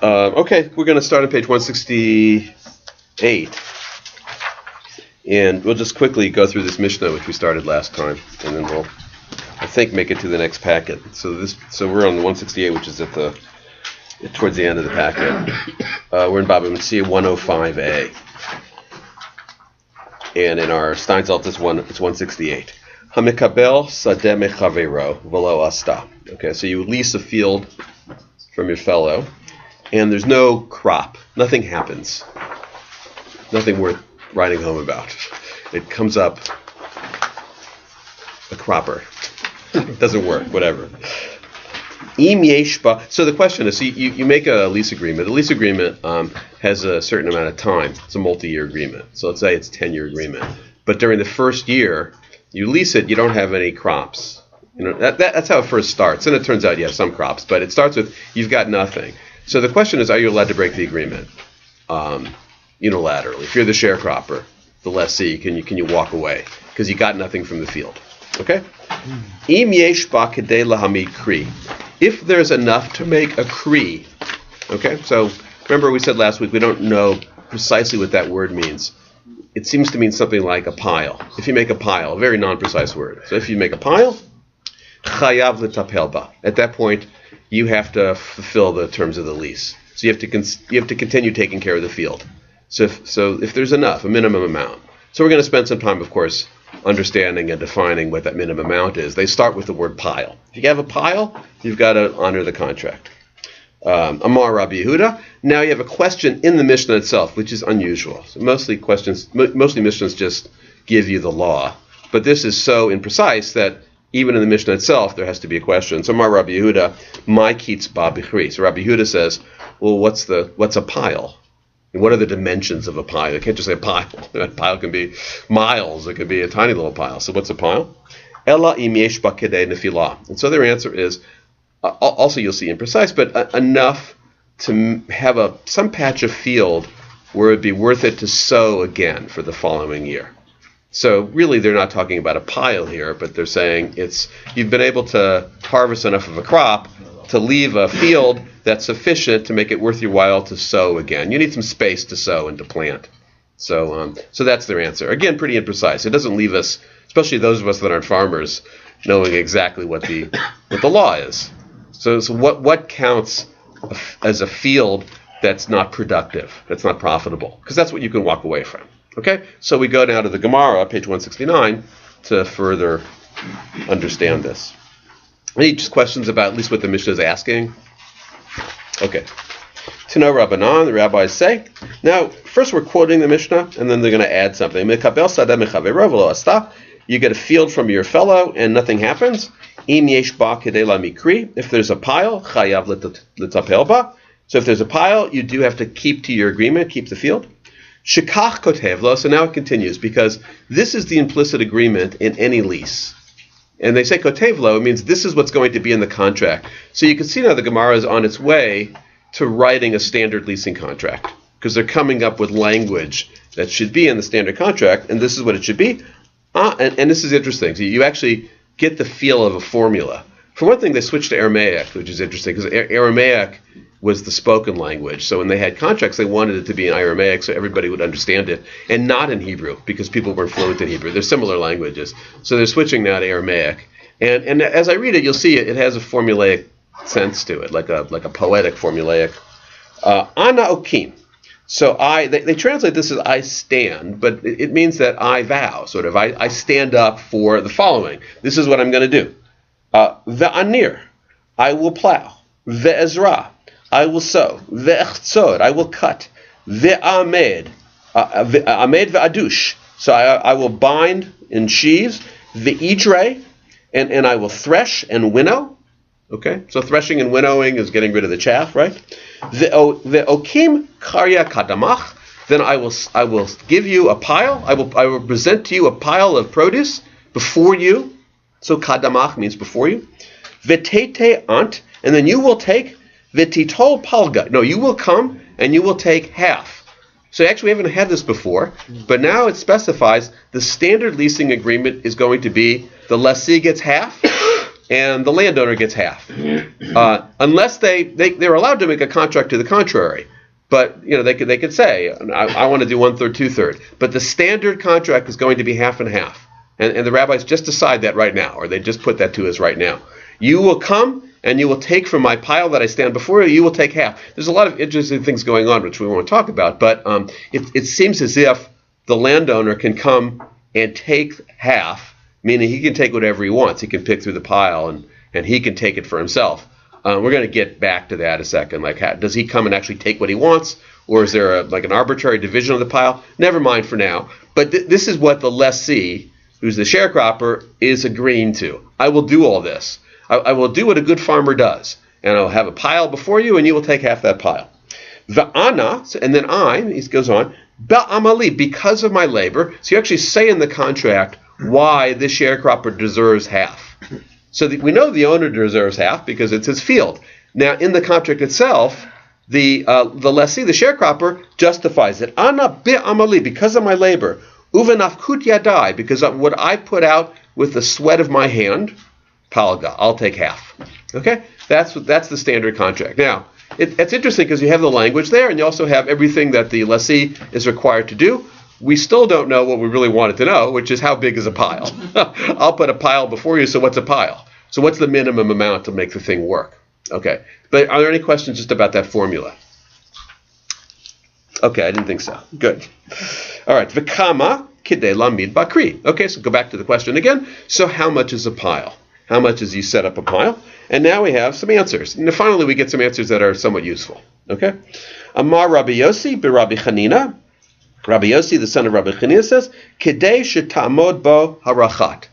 Okay, we're going to start on page 168. And we'll just quickly go through this Mishnah, which we started last time. And then we'll, I think, make it to the next packet. So we're on the 168, which is towards the end of the packet. We're in Baba Metzia 105a. And in our Steinsaltz, it's 168. Hamikabel sadeh mechavero v'lo asta. Okay, so you lease a field from your fellow, and there's no crop. Nothing happens. Nothing worth writing home about. It comes up a cropper. It doesn't work, whatever. Im yeshba. So the question is, you make a lease agreement. The lease agreement has a certain amount of time. It's a multi-year agreement. So let's say it's a 10-year agreement. But during the first year, you lease it, you don't have any crops. That's how it first starts. And it turns out you have some crops. But it starts with, you've got nothing. So the question is, are you allowed to break the agreement unilaterally? If you're the sharecropper, the lessee, can you walk away? Because you got nothing from the field. Okay? Im yesh ba kedei lahamid kri. If there's enough to make a kri, okay? So remember we said last week we don't know precisely what that word means. It seems to mean something like a pile. If you make a pile, a very non-precise word. So if you make a pile, chayav l'tapel ba. At that point, you have to fulfill the terms of the lease. So you have to continue taking care of the field. So if there's enough, a minimum amount. So we're going to spend some time, of course, understanding and defining what that minimum amount is. They start with the word pile. If you have a pile, you've got to honor the contract. Amar Rabbi Yehuda. Now you have a question in the Mishnah itself, which is unusual. So mostly Mishnahs just give you the law. But this is so imprecise that even in the Mishnah itself, there has to be a question. So Amar Rabbi Yehuda, my kitz ba bichri. So Rabbi Yehuda says, well, what's a pile? And what are the dimensions of a pile? You can't just say a pile. A pile can be miles. It could be a tiny little pile. So what's a pile? Ela im yesh ba kedei nefilah. And so their answer is, also you'll see imprecise, but enough to have some patch of field where it would be worth it to sow again for the following year. So really they're not talking about a pile here, but they're saying you've been able to harvest enough of a crop to leave a field that's sufficient to make it worth your while to sow again. You need some space to sow and to plant. So that's their answer. Again, pretty imprecise. It doesn't leave us, especially those of us that aren't farmers, knowing exactly what the law is. So what counts as a field that's not productive, that's not profitable? Because that's what you can walk away from. Okay? So we go down to the Gemara, page 169, to further understand this. Any just questions about at least what the Mishnah is asking? Okay. Tano Rabbanan, the rabbis say. Now, first we're quoting the Mishnah, and then they're going to add something. You get a field from your fellow, and nothing happens. If there's a pile, chayav l'tapel ba. So if there's a pile, you do have to keep to your agreement, keep the field. Shekach kotev lo. So now it continues, because this is the implicit agreement in any lease. And they say kotev lo, it means this is what's going to be in the contract. So you can see now the Gemara is on its way to writing a standard leasing contract, because they're coming up with language that should be in the standard contract, and this is what it should be. And this is interesting. So you actually get the feel of a formula. For one thing, they switched to Aramaic, which is interesting, because Aramaic was the spoken language. So when they had contracts, they wanted it to be in Aramaic so everybody would understand it, and not in Hebrew, because people weren't fluent in Hebrew. They're similar languages. So they're switching now to Aramaic. And as I read it, you'll see it has a formulaic sense to it, like a poetic formulaic. Ana okim. So they translate this as I stand, but it means that I vow, sort of. I stand up for the following. This is what I'm going to do. Ve'anir, I will plow. Ve'ezra, I will sow. Ve'echtzod, I will cut. Ve'amed, amed ve'adush, so I will bind in sheaves. Ve'idre, and I will thresh and winnow. Okay, so threshing and winnowing is getting rid of the chaff, right? Ve'okim karya kadamach, then I will give you a pile. I will present to you a pile of produce before you. So kadamach means before you. Vetete ant, and then you will take vetitol palga. No, you will come and you will take half. So actually we haven't had this before, but now it specifies the standard leasing agreement is going to be the lessee gets half and the landowner gets half, unless they're allowed to make a contract to the contrary. But they could say, I want to do 1/3, 2/3. But the standard contract is going to be half and half, and the rabbis just decide that right now, or they just put that to us right now. You will come and you will take from my pile that I stand before you. You will take half. There's a lot of interesting things going on which we won't talk about, but it seems as if the landowner can come and take half, meaning he can take whatever he wants. He can pick through the pile and he can take it for himself. We're going to get back to that in a second. Like, does he come and actually take what he wants, or is there an arbitrary division of the pile? Never mind for now. But this is what the lessee, who's the sharecropper, is agreeing to. I will do all this. I will do what a good farmer does, and I'll have a pile before you, and you will take half that pile. Va'ana, and then I, he goes on, ba'amali, because of my labor. So you actually say in the contract why this sharecropper deserves half. So we know the owner deserves half because it's his field. Now, in the contract itself, the lessee, the sharecropper, justifies it. Ana bi'amali, because of my labor. Uvenafkut yadai, because of what I put out with the sweat of my hand. Palga, I'll take half. Okay, that's the standard contract. Now, it's interesting because you have the language there, and you also have everything that the lessee is required to do. We still don't know what we really wanted to know, which is how big is a pile. I'll put a pile before you, so what's a pile? So what's the minimum amount to make the thing work? Okay, but are there any questions just about that formula? Okay, I didn't think so. Good. All right, v'kama kidei lamid bakri. Okay, so go back to the question again. So how much is a pile? How much is you set up a pile? And now we have some answers. And finally, we get some answers that are somewhat useful. Okay? Amar Rabbi Yossi b'Rabbi Chanina. Rabbi Yossi, the son of Rabbi Chanina, says, Kedei shetamod bo harachat.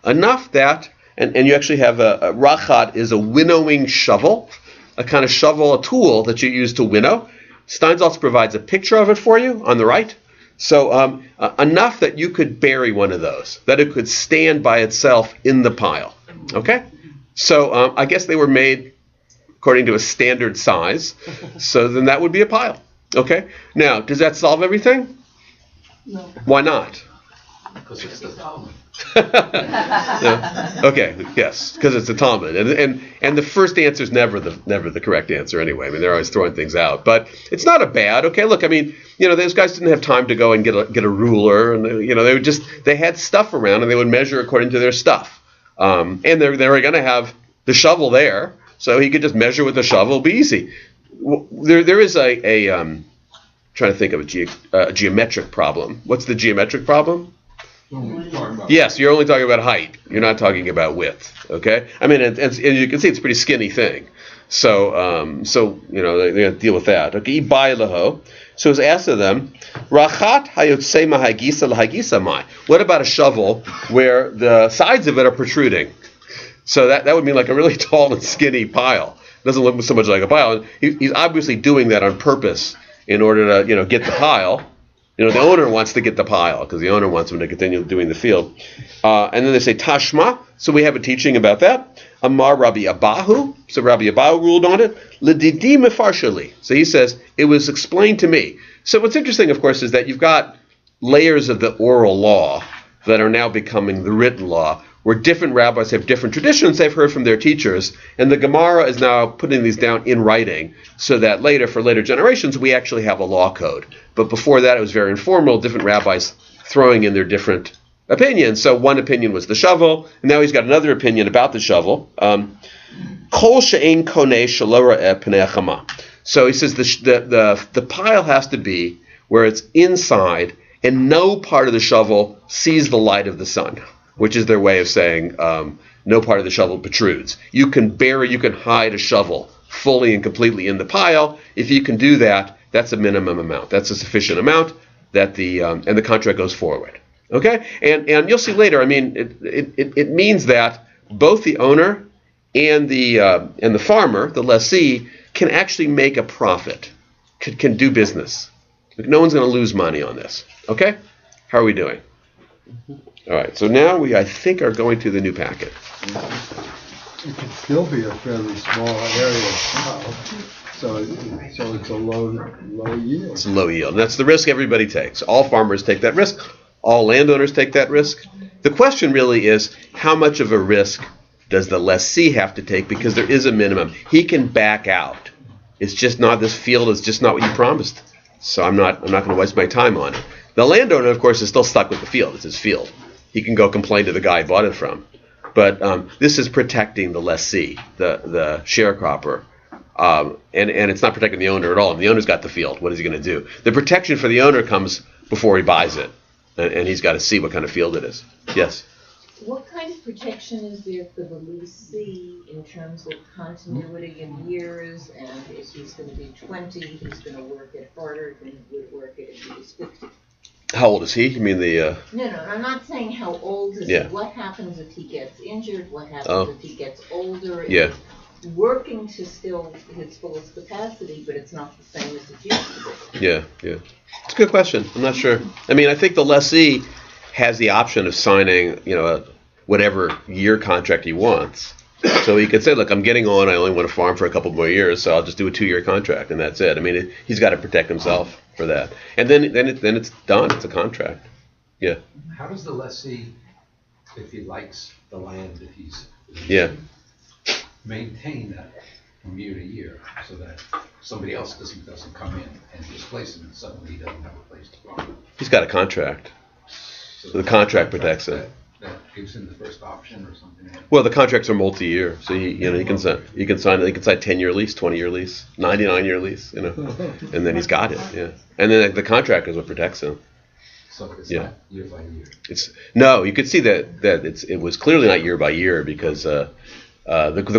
Enough that, and you actually have a rachat is a winnowing shovel, a kind of shovel, a tool that you use to winnow. Steinsaltz provides a picture of it for you on the right. So enough that you could bury one of those, that it could stand by itself in the pile. Okay? So I guess they were made according to a standard size. So then that would be a pile. Okay? Now, does that solve everything? No. Why not? Because it's the Talmud. No? Okay, yes, because it's the Talmud. And the first answer is never the correct answer anyway. I mean, they're always throwing things out. But it's not a bad. Okay, look, I mean, those guys didn't have time to go and get a ruler, and they had stuff around, and they would measure according to their stuff. And they were going to have the shovel there, so he could just measure with the shovel. It'll be easy. There is a trying to think of a geometric problem. What's the geometric problem? Yes, you're only talking about height. You're not talking about width. Okay, I mean, and you can see it's a pretty skinny thing. So they have to deal with that. Okay, ibai. So it's asked of them, Rachat hayotse mahagisa lahagisa mai. What about a shovel where the sides of it are protruding? So that would mean like a really tall and skinny pile. It doesn't look so much like a pile. He's obviously doing that on purpose in order to get the pile. The owner wants to get the pile because the owner wants him to continue doing the field. And then they say Tashma. So we have a teaching about that. Amar Rabbi Abahu. So Rabbi Abahu ruled on it. L'didi mefarshali. So he says, it was explained to me. So what's interesting, of course, is that you've got layers of the oral law that are now becoming the written law, where different rabbis have different traditions they've heard from their teachers. And the Gemara is now putting these down in writing so that later, for later generations, we actually have a law code. But before that, it was very informal, different rabbis throwing in their different opinions. So one opinion was the shovel, and now he's got another opinion about the shovel. Kol she'ein koneh shelo ra'eh pnei hachama. So he says the pile has to be where it's inside, and no part of the shovel sees the light of the sun, which is their way of saying no part of the shovel protrudes. You can hide a shovel fully and completely in the pile. If you can do that, that's a minimum amount. That's a sufficient amount that and the contract goes forward. Okay, and you'll see later. I mean, it means that both the owner and the farmer, the lessee, can actually make a profit, can do business. No one's going to lose money on this. Okay, how are we doing? All right, so now we, I think, are going to the new packet. It can still be a fairly small area of pile, so it's a low yield. It's a low yield, and that's the risk everybody takes. All farmers take that risk. All landowners take that risk. The question really is, how much of a risk does the lessee have to take, because there is a minimum. He can back out. It's just not, this field is just not what you promised. So I'm not going to waste my time on it. The landowner, of course, is still stuck with the field. It's his field. He can go complain to the guy he bought it from. But this is protecting the lessee, the sharecropper. And it's not protecting the owner at all. And the owner's got the field. What is he going to do? The protection for the owner comes before he buys it. And he's got to see what kind of field it is. Yes? What kind of protection is there for the lessee in terms of continuity of years, and if he's going to be 20, he's going to work it harder than he would work it if he was 50? How old is he? You mean the... No, I'm not saying how old is he. What happens if he gets injured? What happens if he gets older? Yeah. It's working to still his fullest capacity, but it's not the same as it used to be. Yeah. It's a good question. I'm not sure. I mean, I think the lessee has the option of signing, whatever year contract he wants. So he could say, look, I'm getting on. I only want to farm for a couple more years, so I'll just do a 2-year contract, and that's it. I mean, he's got to protect himself for that. And then it's done. It's a contract. Yeah. How does the lessee, if he likes the land, if he's maintain that from year to year, so that somebody else doesn't come in and displace him, and suddenly he doesn't have a place to farm? He's got a contract. So the contract protects him. That gives him the first option or something. Well, the contracts are multi-year, so he can sign 10-year lease, 20-year lease, 99-year lease, and then he's got it. Yeah, and then the contract is what protects him. So it's not year by year. No, you could see that it was clearly not year by year, because the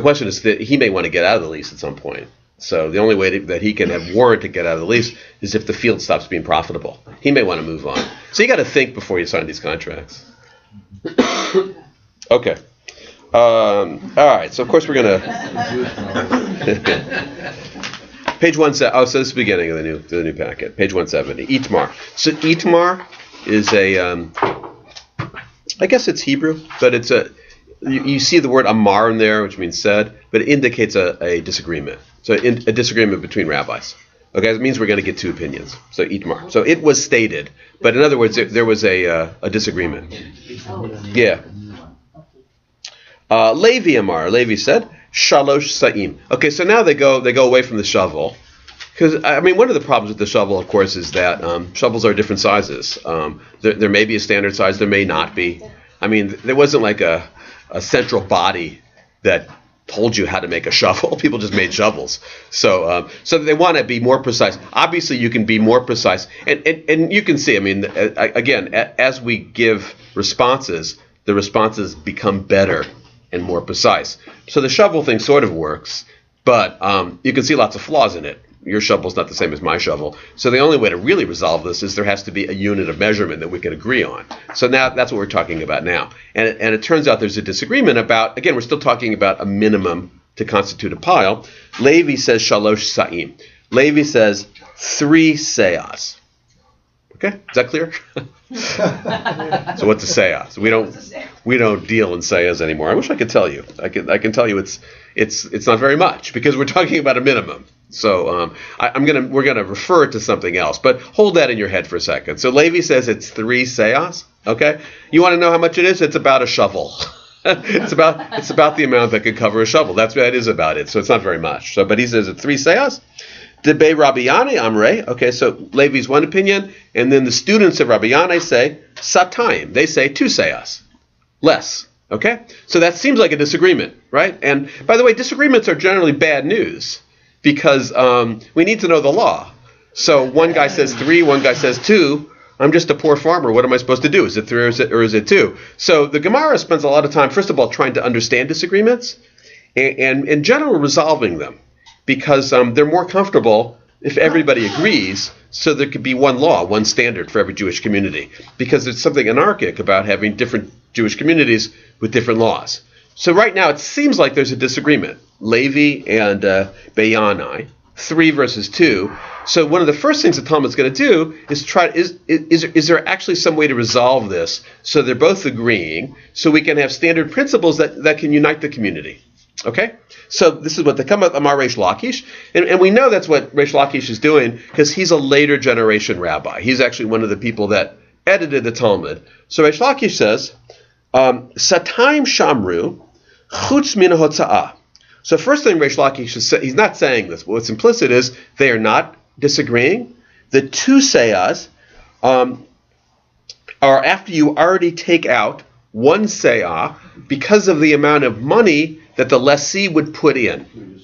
question is that he may want to get out of the lease at some point. So the only way that he can have warrant to get out of the lease is if the field stops being profitable. He may want to move on. So you got to think before you sign these contracts. Okay. All right. So of course we're gonna page 170. Oh, so this is the beginning of the new packet. Page 170. Itmar. So Itmar is I guess it's Hebrew, but it's you see the word amar in there, which means said, but it indicates a disagreement. So a disagreement between rabbis. Okay, it means we're going to get two opinions. So Itmar. So it was stated, but in other words, there was a disagreement. Yeah. Levi Amar. Levi said, Shalosh Sa'im. Okay, so now they go away from the shovel. Because, I mean, one of the problems with the shovel, of course, is that shovels are different sizes. There may be a standard size, there may not be. I mean, there wasn't like a central body that told you how to make a shovel. People just made shovels. So they want to be more precise. Obviously, you can be more precise. And you can see, I mean, again, as we give responses, the responses become better and more precise. So the shovel thing sort of works, but you can see lots of flaws in it. Your shovel's not the same as my shovel. So the only way to really resolve this is there has to be a unit of measurement that we can agree on. So now that's what we're talking about now. And it turns out there's a disagreement about, again, we're still talking about a minimum to constitute a pile. Levi says shalosh sa'im. Levi says 3 seahs. Okay, is that clear? So what's a seah? So we don't deal in seahs anymore. I wish I could tell you. I can tell you it's not very much, because we're talking about a minimum. So we're gonna refer to something else, but hold that in your head for a second. So Levi says it's 3 seahs. Okay, you want to know how much it is? It's about a shovel. it's about the amount that could cover a shovel. That's what it is about it. So it's not very much. So, but he says it's 3 seahs. Debe Rabbi Yanai Amrei. Okay, so Levi's one opinion, and then the students of Rabbi Yanai say Satayim. They say 2 seahs, less. Okay, so that seems like a disagreement, right? And by the way, disagreements are generally bad news, because we need to know the law. So one guy says 3, one guy says 2. I'm just a poor farmer. What am I supposed to do? Is it 3 or is it 2? So the Gemara spends a lot of time, first of all, trying to understand disagreements and in general resolving them, because they're more comfortable if everybody agrees, so there could be one law, one standard for every Jewish community, because there's something anarchic about having different Jewish communities with different laws. So right now it seems like there's a disagreement. Levi and Beyanai, 3 versus 2. So one of the first things the Talmud's going to do is is there actually some way to resolve this so they're both agreeing, so we can have standard principles that can unite the community. Okay? So this is what they come up, Amar Reish Lakish. And we know that's what Reish Lakish is doing, because he's a later generation rabbi. He's actually one of the people that edited the Talmud. So Reish Lakish says, Satayim Shamru, chutz min hotza'ah. So first thing Reish Lakish is he's not saying this, but what's implicit is they are not disagreeing. The two seyas are after you already take out one seyah because of the amount of money that the lessee would put in.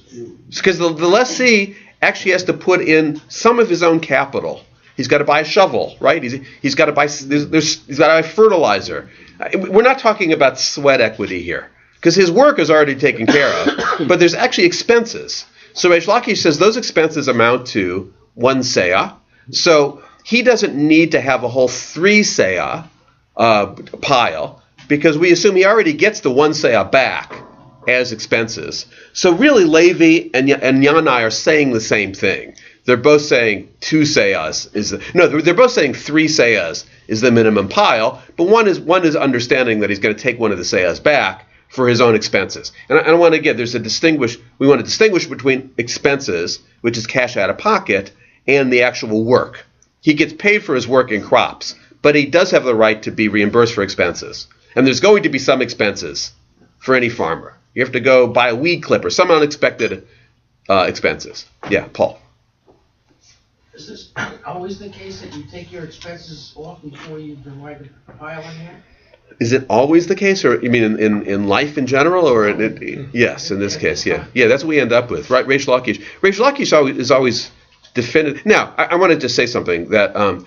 Because the lessee actually has to put in some of his own capital. He's got to buy a shovel, right? He's got to buy he's got to buy fertilizer. We're not talking about sweat equity here, because his work is already taken care of. But there's actually expenses. So Reish Lakish says those expenses amount to one seyah. So he doesn't need to have a whole 3 seyah pile, because we assume he already gets the 1 seyah back as expenses. So really Levi and Yanai are saying the same thing. They're both saying 2 seyahs they're both saying 3 seyahs is the minimum pile, but one is understanding that he's going to take one of the seyahs back for his own expenses. And I want to get we want to distinguish between expenses, which is cash out of pocket, and the actual work. He gets paid for his work in crops, but he does have the right to be reimbursed for expenses. And there's going to be some expenses for any farmer. You have to go buy a weed clipper, some unexpected expenses. Yeah, Paul. Is this always the case that you take your expenses off before you divide the pile in half? Is it always the case, or you mean in life in general, or yes, in this case, yeah, that's what we end up with, right? Reish Lakish is always definitive. Now, I wanted to say something that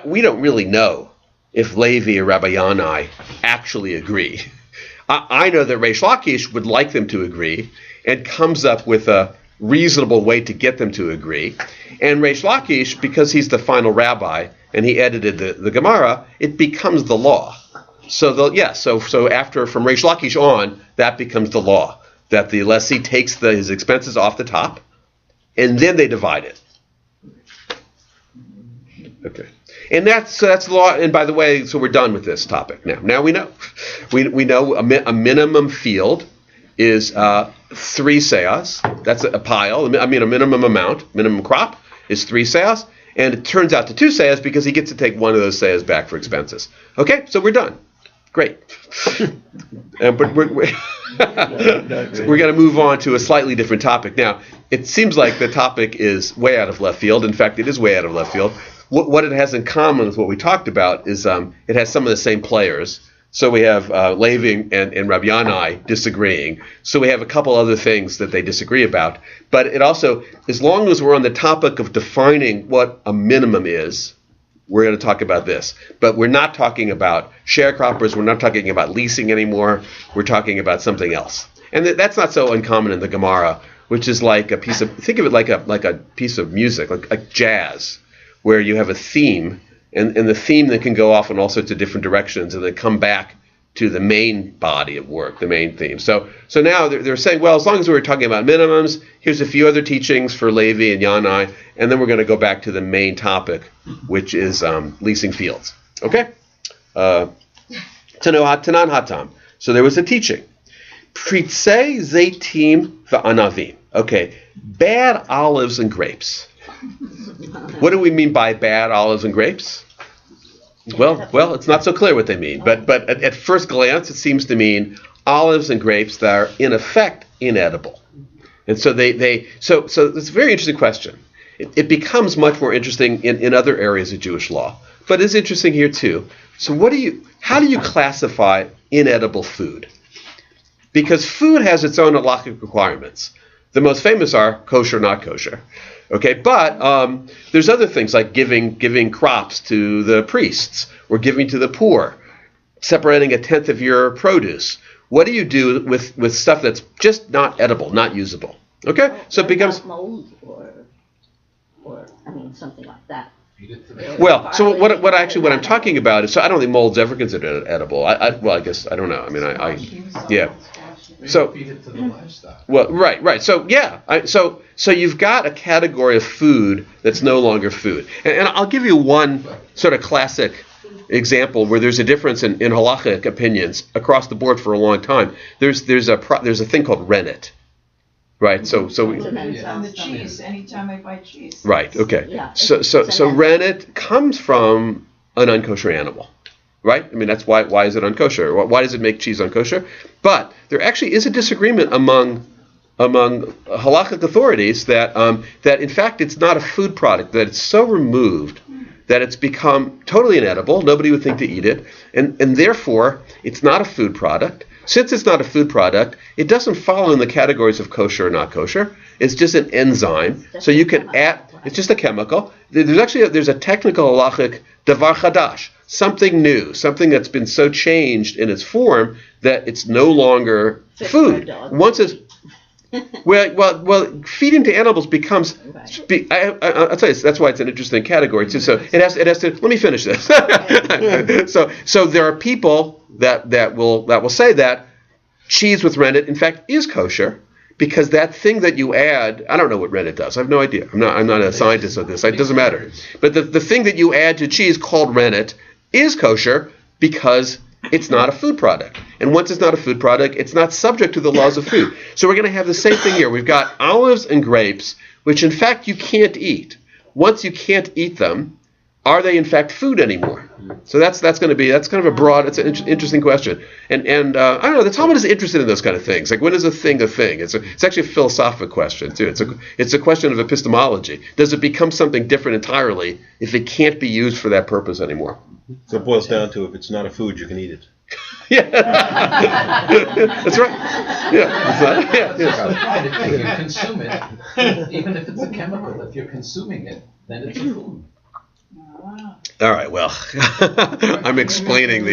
we don't really know if Levi or Rabbi Yanai actually agree. I know that Reish Lakish would like them to agree and comes up with a reasonable way to get them to agree. And Reish Lakish, because he's the final rabbi and he edited the Gemara, it becomes the law. So after from Reish Lakish on, that becomes the law, that the lessee takes his expenses off the top, and then they divide it. Okay, and that's the law. And by the way, so we're done with this topic now. Now we know, we know a minimum field is 3 seyahs. That's a pile. A minimum crop is 3 seyahs, and it turns out to 2 seyahs because he gets to take one of those seyahs back for expenses. Okay, so we're done. Great. But we're going to move on to a slightly different topic. Now, it seems like the topic is way out of left field. In fact, it is way out of left field. What it has in common with what we talked about is it has some of the same players. So we have Levi and Rabbi Yanai disagreeing. So we have a couple other things that they disagree about. But it also, as long as we're on the topic of defining what a minimum is, we're going to talk about this. But we're not talking about sharecroppers. We're not talking about leasing anymore. We're talking about something else. And that's not so uncommon in the Gemara, which is like a piece of, think of it like a piece of music, like jazz, where you have a theme, and the theme that can go off in all sorts of different directions and then come back to the main body of work, the main theme. So now they're saying, well, as long as we're talking about minimums, here's a few other teachings for Levi and Yanai, and then we're going to go back to the main topic, which is leasing fields. Okay? Tanan Hatam. So there was a teaching. Pritzei Zeitim va'anavim. Okay, bad olives and grapes. What do we mean by bad olives and grapes? Well, it's not so clear what they mean, but at first glance, it seems to mean olives and grapes that are in effect inedible. And so so it's a very interesting question. It becomes much more interesting in other areas of Jewish law, but it's interesting here too. So how do you classify inedible food? Because food has its own halakhic requirements. The most famous are kosher, not kosher. Okay, but there's other things like giving crops to the priests or giving to the poor, separating a tenth of your produce. What do you do with stuff that's just not edible, not usable? Okay, so it becomes mold or something like that. Well, so what I'm talking about is, so I don't think mold's ever considered edible. I guess I don't know. I mean, yeah. So feed it to the livestock. Well, right. So yeah, so you've got a category of food that's no longer food, and I'll give you one sort of classic example where there's a difference in halachic opinions across the board for a long time. There's a thing called rennet, right? So we, on the cheese. Anytime I buy cheese. Right. Okay. Yeah. So rennet comes from an unkosher animal. right? I mean, that's why is it unkosher? Why does it make cheese unkosher? But there actually is a disagreement among halakhic authorities that in fact it's not a food product, that it's so removed that it's become totally inedible. Nobody would think to eat it, and therefore it's not a food product. Since it's not a food product, it doesn't follow in the categories of kosher or not kosher. It's just an enzyme. So you can add. It's just a chemical. There's a technical halachic davar chadash, something new, something that's been so changed in its form that it's no longer food. Once it's well, feeding to animals becomes. I'll tell you, that's why it's an interesting category too. So it has to. Let me finish this. So there are people that will say that cheese with rennet, in fact, is kosher because that thing that you add. I don't know what rennet does. I have no idea. I'm not a scientist of this. It doesn't matter. But the thing that you add to cheese called rennet is kosher because it's not a food product. And once it's not a food product, it's not subject to the laws of food. So we're going to have the same thing here. We've got olives and grapes, which in fact you can't eat. Once you can't eat them, are they in fact food anymore? So that's kind of a broad, it's an interesting question. And I don't know, the Talmud is interested in those kind of things. Like, when is a thing a thing? It's actually a philosophical question too. It's a question of epistemology. Does it become something different entirely if it can't be used for that purpose anymore? So it boils down to, if it's not a food, you can eat it. Yeah, that's right. Yeah, If you consume it, even if it's a chemical, if you're consuming it, then it's a food. All right. Well, I'm explaining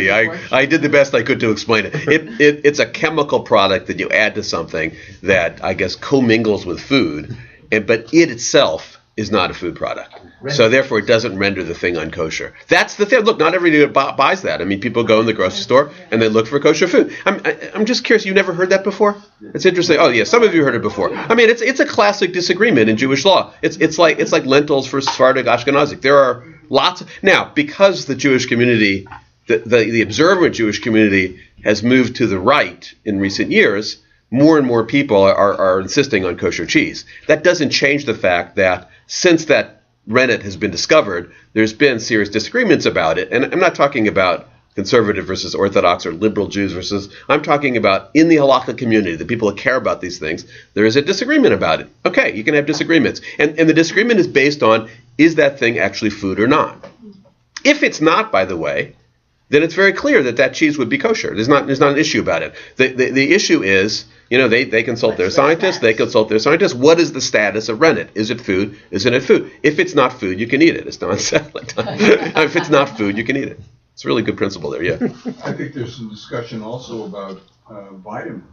I did the best I could to explain it. It's a chemical product that you add to something that I guess commingles with food, but it itself is not a food product. So therefore, it doesn't render the thing unkosher. That's the thing. Look, not everybody buys that. I mean, people go in the grocery store and they look for kosher food. I'm just curious. You never heard that before? It's interesting. Oh yeah, some of you heard it before. I mean, it's a classic disagreement in Jewish law. It's like lentils for Sephardic Ashkenazic. There are lots now, because the Jewish community, the observant Jewish community, has moved to the right in recent years. More and more people are insisting on kosher cheese. That doesn't change the fact that since that rennet has been discovered, there's been serious disagreements about it. And I'm not talking about conservative versus Orthodox or liberal Jews versus, I'm talking about in the halakha community, the people that care about these things, there is a disagreement about it. Okay, you can have disagreements. And the disagreement is based on, is that thing actually food or not? If it's not, by the way, then it's very clear that cheese would be kosher. There's not an issue about it. The issue is, they consult their scientists. They consult their scientists. What is the status of rennet? Is it food? Isn't it food? If it's not food, you can eat it. As Don said. If it's not food, you can eat it. It's a really good principle there. Yeah. I think there's some discussion also about vitamins.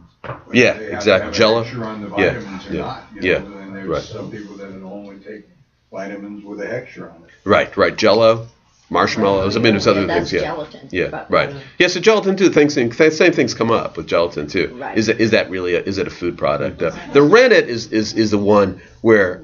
Yeah, They have exactly. To Jello. have a picture on the vitamins or not. And there's Right. some people that only take vitamins with a hexture on it. Right. Jello, marshmallows. I mean, there's other that's things. Yeah. gelatin. Yeah. But, Right. Yeah. So gelatin too. Same things come up with gelatin too. Right. Is that really is it a food product? The rennet is the one where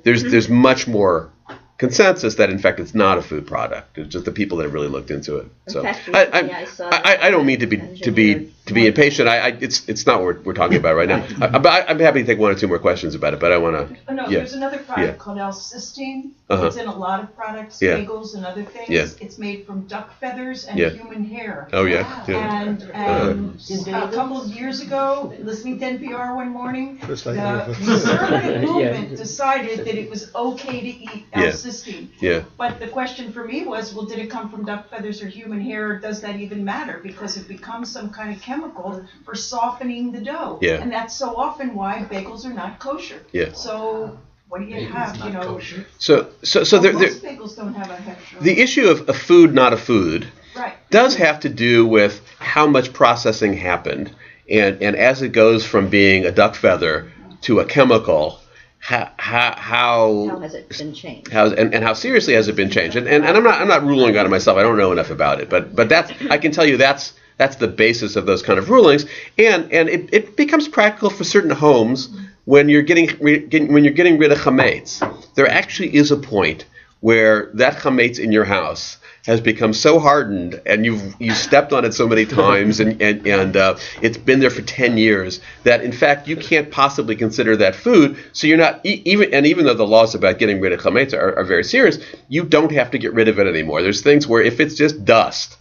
there's much more consensus that in fact it's not a food product. It's just the people that have really looked into it. So In fact, recently I saw I don't mean to be impatient. It's not what we're talking about right now. But I'm happy to take one or two more questions about it. But I want to. Oh, no, Yeah. there's another product Yeah. called L-cysteine. Uh-huh. It's in a lot of products, Yeah. bagels and other things. Yeah. It's made from duck feathers and Yeah. human hair. Oh yeah. Yeah. And a couple of years ago, listening to NPR one morning, Just like the conservative movement decided that it was okay to eat Yeah. L-cysteine. Yeah. But the question for me was, well, did it come from duck feathers or human hair, or does that even matter? Because it becomes some kind of chemical for softening the dough. Yeah. And that's so often why bagels are not kosher. Yeah. So what do you have, It's not kosher. So Well, there, most bagels don't have a hexagon. the issue of a food, not a food, Right. does have to do with how much processing happened, and as it goes from being a duck feather to a chemical, how has it been changed? and how seriously has it been changed? And I'm not ruling on it myself. I don't know enough about it, but that's, I can tell you that's the basis of those kind of rulings, and it becomes practical for certain homes when you're getting rid of chametz. There actually is a point where that chametz in your house has become so hardened, and you've stepped on it so many times, and it's been there for 10 years, that in fact you can't possibly consider that food. So you're not even though the laws about getting rid of chametz are very serious, you don't have to get rid of it anymore. There's things where if it's just dust,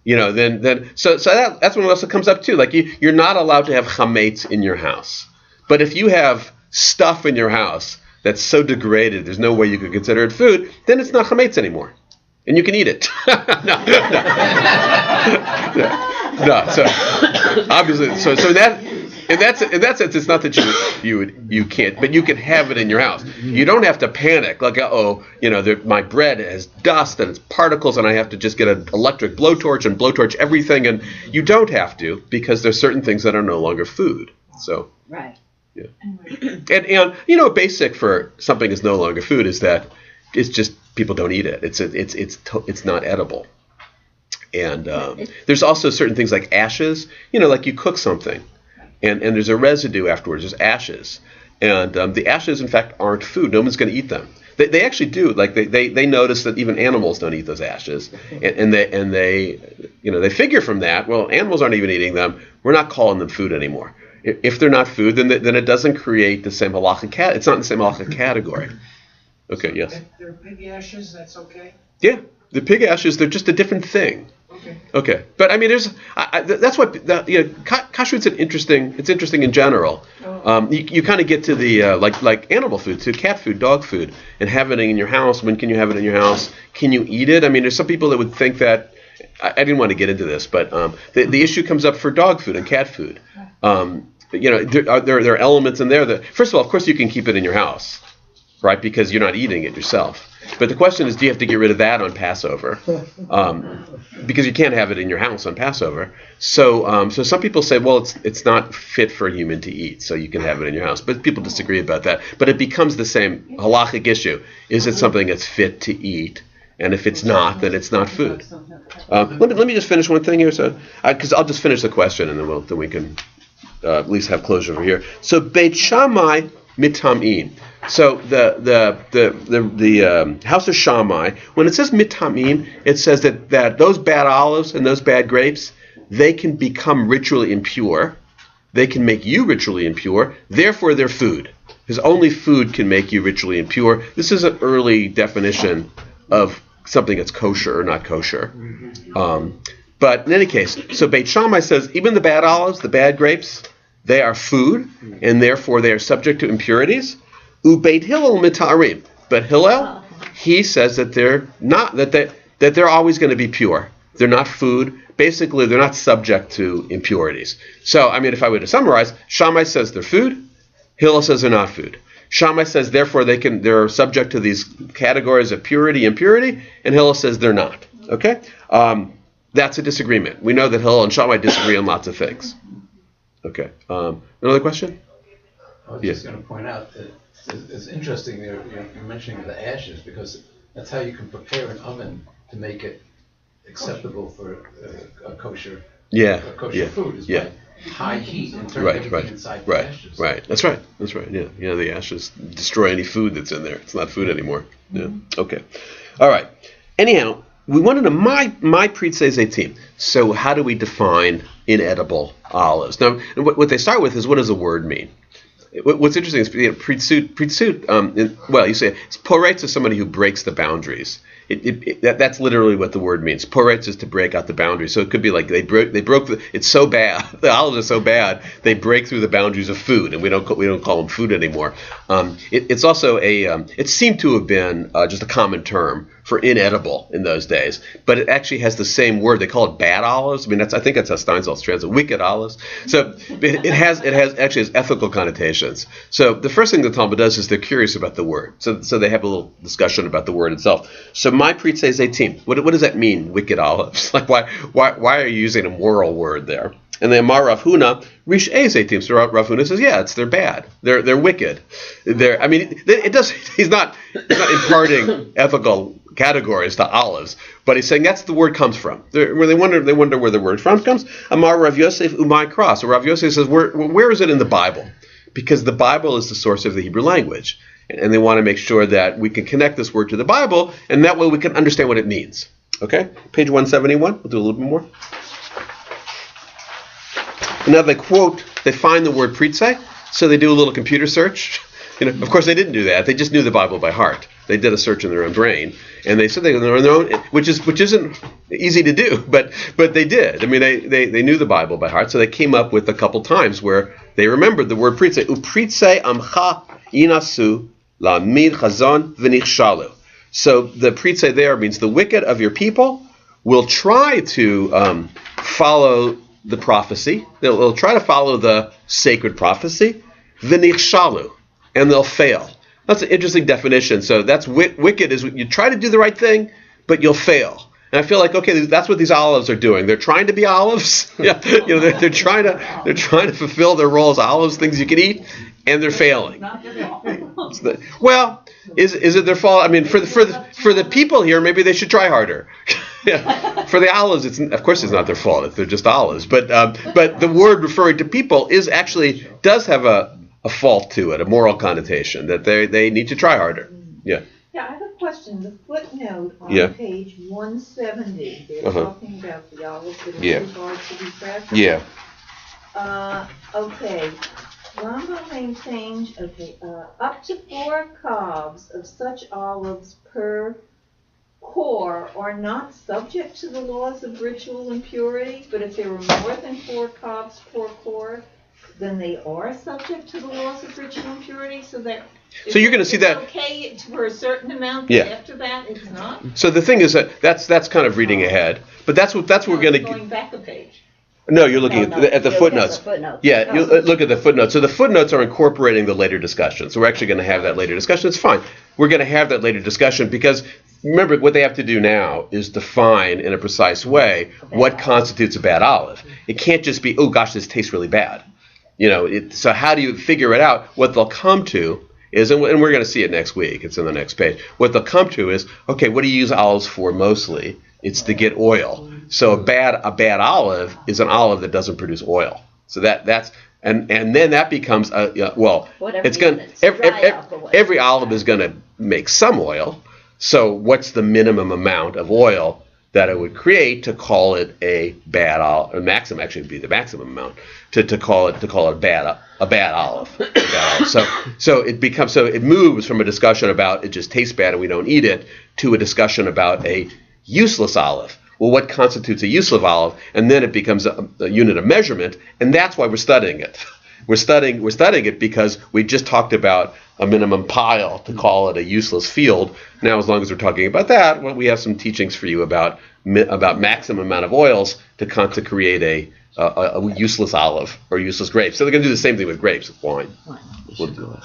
then that's when it also comes up too. Like you're not allowed to have chametz in your house. But if you have stuff in your house that's so degraded, there's no way you could consider it food, then it's not chametz anymore. And you can eat it. No. So obviously, in that sense, it's not that you can't, but you can have it in your house. You don't have to panic like, my bread has dust and it's particles, and I have to just get an electric blowtorch and blowtorch everything. And you don't have to, because there's certain things that are no longer food. So right. Yeah. And basic for something is no longer food is that it's just people don't eat it. It's not edible. And there's also certain things like ashes. Like you cook something, and there's a residue afterwards. There's ashes, and the ashes, in fact, aren't food. No one's going to eat them. They actually do. Like they notice that even animals don't eat those ashes, and they figure from that. Well, animals aren't even eating them. We're not calling them food anymore. If they're not food, then it doesn't create the same halacha. It's not in the same halacha category. Okay. Yes. If they're pig ashes, that's okay? Yeah. The pig ashes, they're just a different thing. Okay. But I mean, that's what kashrut's it's interesting in general. You kind of get to the like animal food, to cat food, dog food, and having it in your house. When can you have it in your house? Can you eat it? I mean, there's some people that would think that. I didn't want to get into this, but the issue comes up for dog food and cat food. There are elements in there that, first of all, of course, you can keep it in your house, right? Because you're not eating it yourself. But the question is, do you have to get rid of that on Passover? Because you can't have it in your house on Passover. So some people say, well, it's not fit for a human to eat, so you can have it in your house. But people disagree about that. But it becomes the same halachic issue. Is it something that's fit to eat? And if it's not, then it's not food. Let me just finish one thing here, because I'll just finish the question, and then we can at least have closure over here. So Beit Shammai mitamim. So the house of Shammai, when it says mitamim, it says that those bad olives and those bad grapes, they can become ritually impure. They can make you ritually impure. Therefore, they're food. Because only food can make you ritually impure. This is an early definition of something that's kosher or not kosher. But in any case, so Beit Shammai says even the bad olives, the bad grapes, they are food, and therefore they are subject to impurities. Beit Hillel mitarim. But Hillel, he says that they're not, that they're always going to be pure. They're not food. Basically, they're not subject to impurities. So, I mean, if I were to summarize, Shammai says they're food. Hillel says they're not food. Shammai says, therefore, they're subject to these categories of purity, impurity, and Hillel says they're not. Okay? That's a disagreement. We know that Hillel and Shammai disagree on lots of things. Okay. Another question? I was just going to point out that it's interesting you're mentioning the ashes, because that's how you can prepare an oven to make it acceptable for a kosher food. Is by high heat and turn everything inside the ashes. Right. That's right. Yeah. The ashes destroy any food that's in there. It's not food anymore. Yeah. Okay. All right. Anyhow, we wanted to my Pritzei Zeitim. So how do we define inedible olives? Now, what they start with is, what does the word mean? What's interesting is Pritzut. Well, you say it's poretz is somebody who breaks the boundaries. That's literally what the word means. Poretz is to break out the boundaries. So it could be like they broke. It's so bad. The olives are so bad they break through the boundaries of food, and we don't call them food anymore. It's also it seemed to have been just a common term for inedible in those days, but it actually has the same word. They call it bad olives. I mean, I think that's how Steinsaltz translates wicked olives. So it has ethical connotations. So the first thing the Talmud does is they're curious about the word. So they have a little discussion about the word itself. So my Pritzei Zeitim, what does that mean, wicked olives? Like why are you using a moral word there? And then Amar Rav Huna, Rish'ei Zeitim. So Rav Huna says, they're bad. They're wicked. He's not imparting ethical categories to olives, but he's saying that's the word comes from. They wonder where the word comes. Amar Rav Yosef Umay Kras. So Rav Yosef says, where is it in the Bible? Because the Bible is the source of the Hebrew language. And they want to make sure that we can connect this word to the Bible, and that way we can understand what it means. Okay? Page 171. We'll do a little bit more. And now they find the word Pritzei, so they do a little computer search. Of course they didn't do that. They just knew the Bible by heart. They did a search in their own brain, and they said they were on their own, which isn't easy to do, but they did. I mean, they knew the Bible by heart, so they came up with a couple times where they remembered the word pritze. Upritze amcha inasu la'amid chazon v'nichshalu. So the pritze there means the wicked of your people will try to follow the prophecy. They'll try to follow the sacred prophecy, v'nichshalu, and they'll fail. That's an interesting definition. So that's wicked is you try to do the right thing, but you'll fail. And I feel like, okay, that's what these olives are doing. They're trying to be olives. Yeah, they're trying to fulfill their role as olives, things you can eat, and they're failing. Well, is it their fault? I mean, for the people here, maybe they should try harder. Yeah. For the olives, of course it's not their fault. They're just olives. But the word referring to people does have a fault to it, a moral connotation that they need to try harder. Yeah. Yeah, I have a question. The footnote on page 170, they're talking about the olives that are too hard to be pressed. Yeah. Okay. Rambam maintains, up to 4 cobs of such olives per core are not subject to the laws of ritual impurity, but if there were more than 4 cobs per core, then they are subject to the laws of ritual impurity, so you're going to see that okay for a certain amount, but after that it's not. So the thing is that's kind of reading ahead, but that's what we're going to going back a page. No, you're looking at the footnotes. Yeah, you look at the footnotes. So the footnotes are incorporating the later discussion. So we're actually going to have that later discussion. It's fine. We're going to have that later discussion because remember what they have to do now is define in a precise way what constitutes a bad olive. It can't just be, oh gosh, this tastes really bad. So how do you figure it out? What they'll come to is, and we're going to see it next week, it's in the next page, what they'll come to is, okay, what do you use olives for mostly? It's to get oil. So a bad olive is an olive that doesn't produce oil. So that's and then that becomes it's going every olive is going to make some oil. So what's the minimum amount of oil that it would create to call it a bad olive? Or maximum actually would be the maximum amount to call it a bad olive. So it moves from a discussion about it just tastes bad and we don't eat it to a discussion about a useless olive. Well, what constitutes a useless olive? And then it becomes a unit of measurement, and that's why we're studying it. We're studying it because we just talked about a minimum pile to call it a useless field. Now, as long as we're talking about that, we have some teachings for you about maximum amount of oils to create a useless olive or useless grape. So they're going to do the same thing with grapes, with wine. We'll do that.